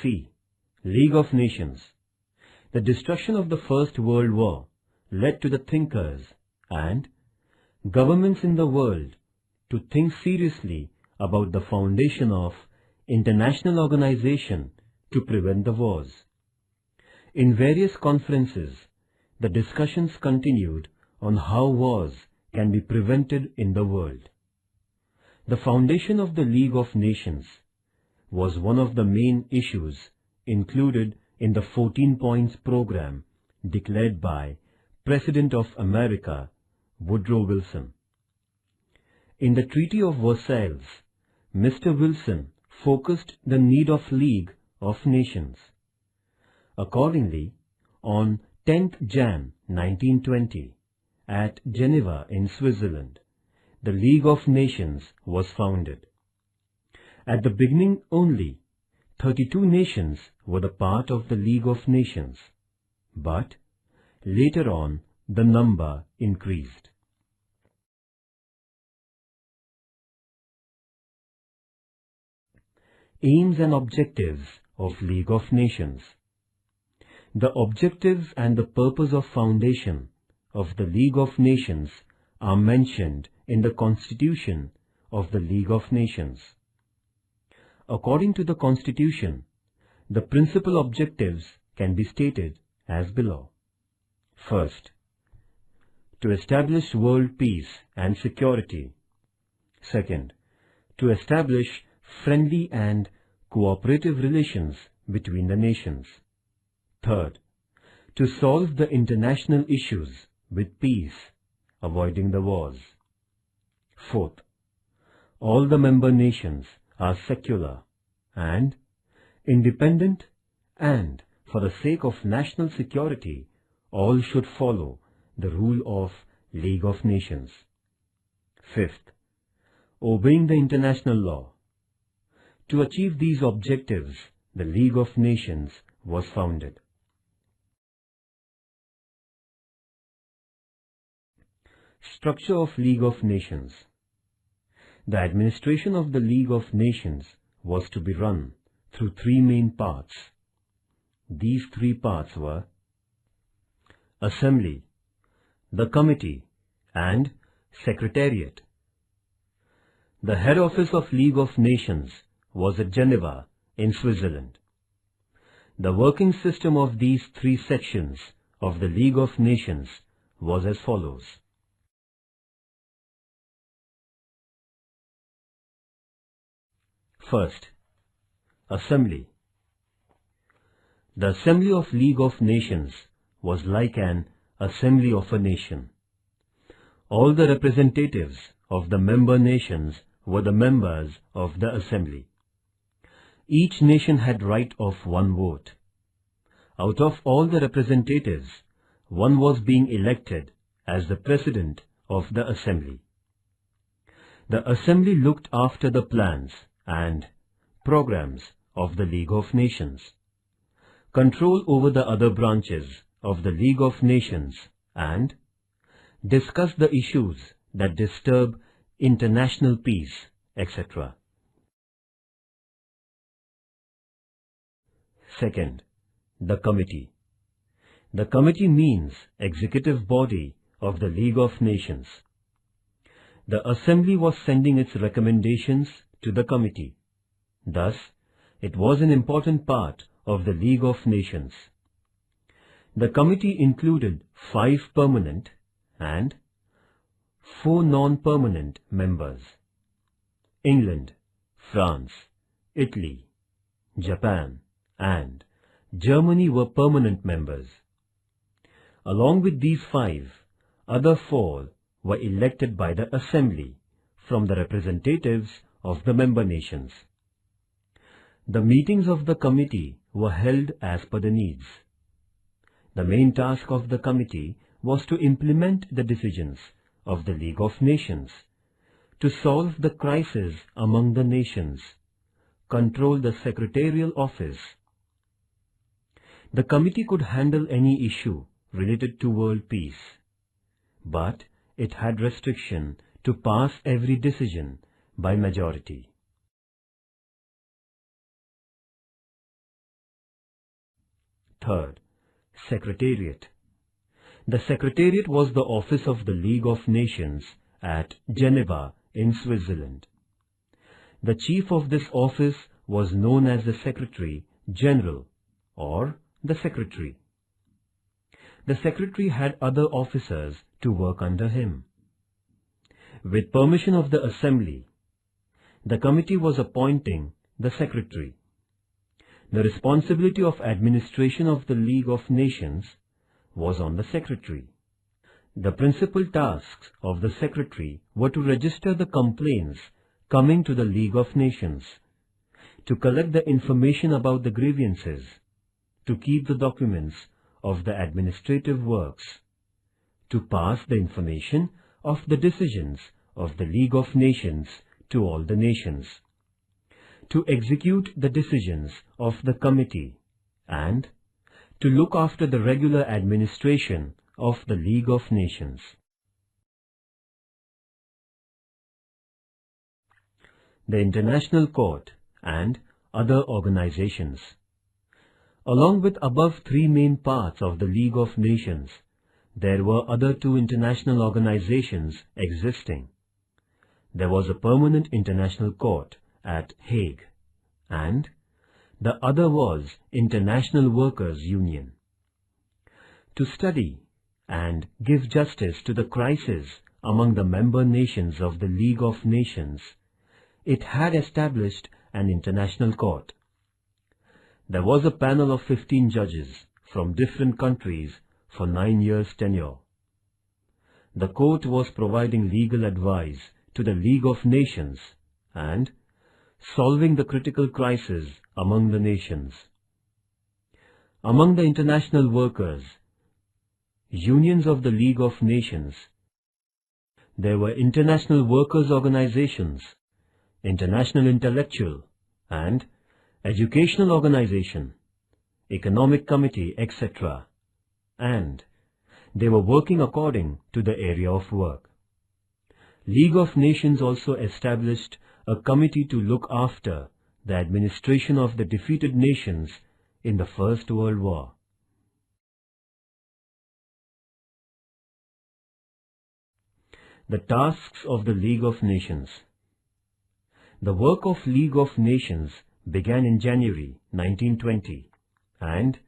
C. League of Nations. The destruction of the First World War led to the thinkers and governments in the world to think seriously about the foundation of international organization to prevent the wars. In various conferences, the discussions continued on how wars can be prevented in the world. The foundation of the League of Nations was one of the main issues included in the 14 points program declared by President of America, Woodrow Wilson. In the Treaty of Versailles, Mr. Wilson focused the need of League of Nations. Accordingly, on 10th Jan 1920, at Geneva in Switzerland, the League of Nations was founded. At the beginning only, 32 nations were the part of the League of Nations, but later on the number increased. Aims and objectives of League of Nations. The objectives and the purpose of foundation of the League of Nations are mentioned in the Constitution of the League of Nations. According to the Constitution, the principal objectives can be stated as below. First, to establish world peace and security. Second, to establish friendly and cooperative relations between the nations. Third, to solve the international issues with peace, avoiding the wars. Fourth, all the member nations are secular and independent, and for the sake of national security, all should follow the rule of League of Nations. Fifth, obeying the international law. To achieve these objectives, the League of Nations was founded. Structure of League of Nations. The administration of the League of Nations was to be run through three main parts. These three parts were Assembly, the Committee, and Secretariat. The head office of League of Nations was at Geneva in Switzerland. The working system of these three sections of the League of Nations was as follows. First, Assembly. The Assembly of League of Nations was like an assembly of a nation. All the representatives of the member nations were the members of the Assembly. Each nation had right of one vote. Out of all the representatives, one was being elected as the President of the Assembly. The Assembly looked after the plans and programs of the League of Nations, control over the other branches of the League of Nations, and discuss the issues that disturb international peace, etc. Second, the Committee. The Committee means executive body of the League of Nations. The Assembly was sending its recommendations to the Committee. Thus, it was an important part of the League of Nations. The Committee included 5 permanent and 4 non-permanent members. England, France, Italy, Japan, and Germany were permanent members. Along with these 5, other 4 were elected by the Assembly from the representatives of the member nations. The meetings of the committee were held as per the needs. The main task of the committee was to implement the decisions of the League of Nations, to solve the crisis among the nations, control the secretarial office. The committee could handle any issue related to world peace, but it had restriction to pass every decision by majority. Third, Secretariat. The Secretariat was the office of the League of Nations at Geneva in Switzerland. The chief of this office was known as the Secretary General or the Secretary. The Secretary had other officers to work under him. With permission of the Assembly, the committee was appointing the Secretary. The responsibility of administration of the League of Nations was on the Secretary. The principal tasks of the Secretary were to register the complaints coming to the League of Nations, to collect the information about the grievances, to keep the documents of the administrative works, to pass the information of the decisions of the League of Nations to all the nations, to execute the decisions of the committee, and to look after the regular administration of the League of Nations. The International Court and other organizations. Along with above three main parts of the League of Nations, there were other two international organizations existing. There was a permanent international court at Hague, and the other was International Workers' Union. To study and give justice to the crisis among the member nations of the League of Nations, it had established an international court. There was a panel of 15 judges from different countries for 9 years' tenure. The court was providing legal advice to the League of Nations and solving the critical crisis among the nations. Among the international workers, unions of the League of Nations, there were international workers' organizations, international intellectual and educational organization, economic committee, etc. And they were working according to the area of work. League of Nations also established a committee to look after the administration of the defeated nations in the First World War. The tasks of the League of Nations. The work of League of Nations began in January 1920 and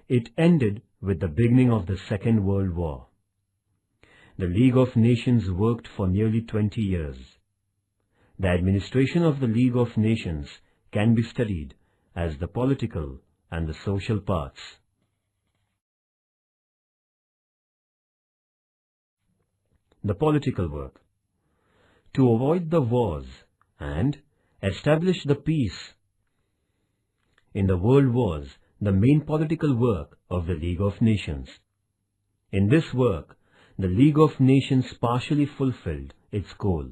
it ended with the beginning of the Second World War. The League of Nations worked for nearly 20 years. The administration of the League of Nations can be studied as the political and the social parts. The political work. To avoid the wars and establish the peace in the world was the main political work of the League of Nations. In this work, the League of Nations partially fulfilled its goal.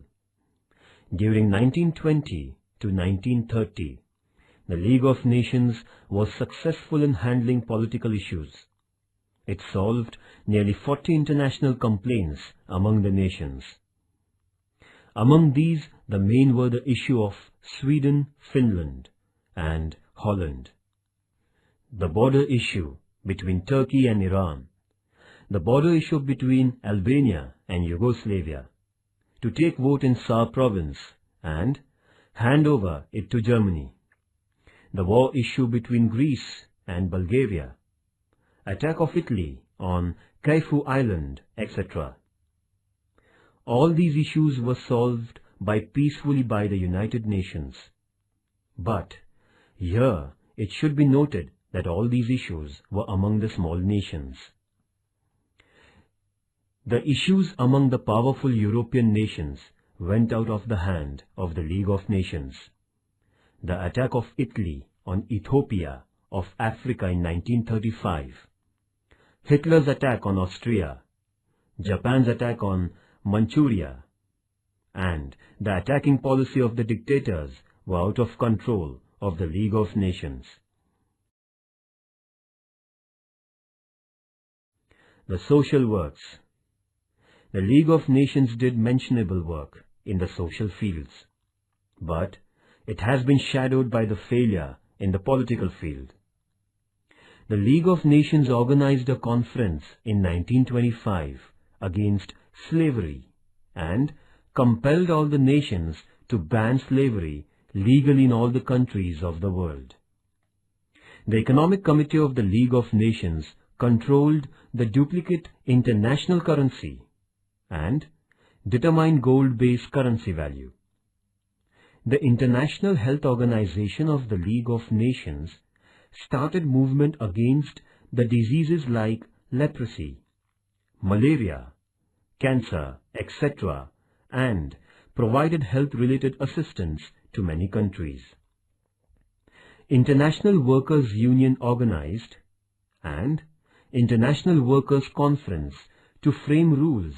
During 1920 to 1930, the League of Nations was successful in handling political issues. It solved nearly 40 international complaints among the nations. Among these, the main were the issue of Sweden, Finland, and Holland, the border issue between Turkey and Iran, the border issue between Albania and Yugoslavia, to take vote in Saar province and hand over it to Germany, the war issue between Greece and Bulgaria, attack of Italy on Kaifu Island, etc. All these issues were solved peacefully by the United Nations. But here it should be noted that all these issues were among the small nations. The issues among the powerful European nations went out of the hand of the League of Nations. The attack of Italy on Ethiopia of Africa in 1935, Hitler's attack on Austria, Japan's attack on Manchuria, and the attacking policy of the dictators were out of control of the League of Nations. The social works. The League of Nations did mentionable work in the social fields, but it has been shadowed by the failure in the political field. the League of Nations organized a conference in 1925 against slavery and compelled all the nations to ban slavery legally in all the countries of the world. The Economic Committee of the League of Nations controlled the duplicate international currency and determined gold-based currency value. The International Health Organization of the League of Nations started movement against the diseases like leprosy, malaria, cancer, etc., and provided health-related assistance to many countries. International Workers' Union organized and International Workers' Conference to frame rules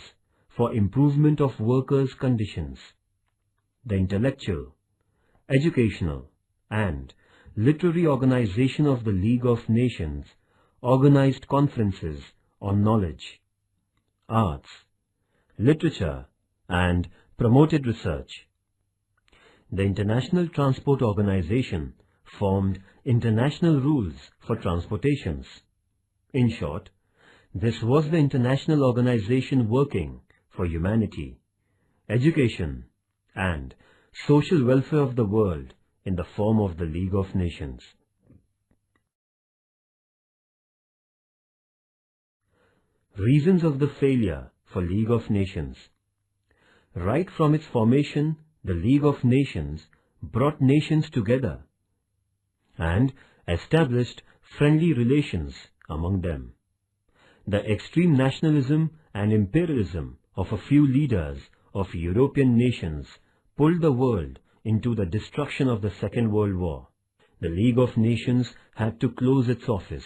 for improvement of workers' conditions. The intellectual, educational, and literary organization of the League of Nations organized conferences on knowledge, arts, literature, and promoted research. The International Transport Organization formed international rules for transportations. In short, this was the international organization working for humanity, education, and social welfare of the world in the form of the League of Nations. Reasons of the failure for League of Nations. Right from its formation, the League of Nations brought nations together and established friendly relations among them. The extreme nationalism and imperialism of a few leaders of European nations pulled the world into the destruction of the Second World War. The League of Nations had to close its office.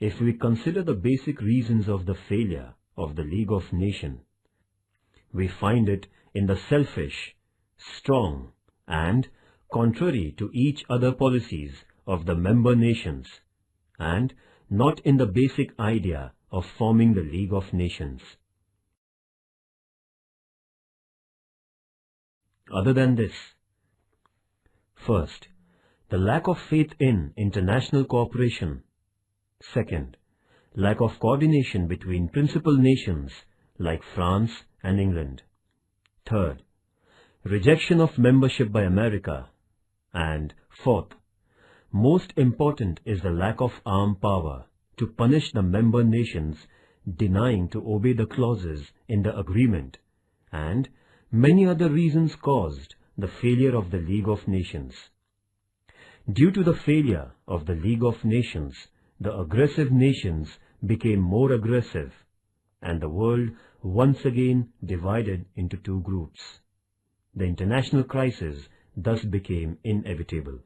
If we consider the basic reasons of the failure of the League of Nations, we find it in the selfish, strong, and contrary to each other policies of the member nations, and not in the basic idea of forming the League of Nations. Other than this, first, the lack of faith in international cooperation. Second, lack of coordination between principal nations like France and England. Third, rejection of membership by America. And fourth, most important is the lack of armed power to punish the member nations denying to obey the clauses in the agreement, and many other reasons caused the failure of the League of Nations. Due to the failure of the League of Nations, the aggressive nations became more aggressive, and the world once again divided into two groups. The international crisis thus became inevitable.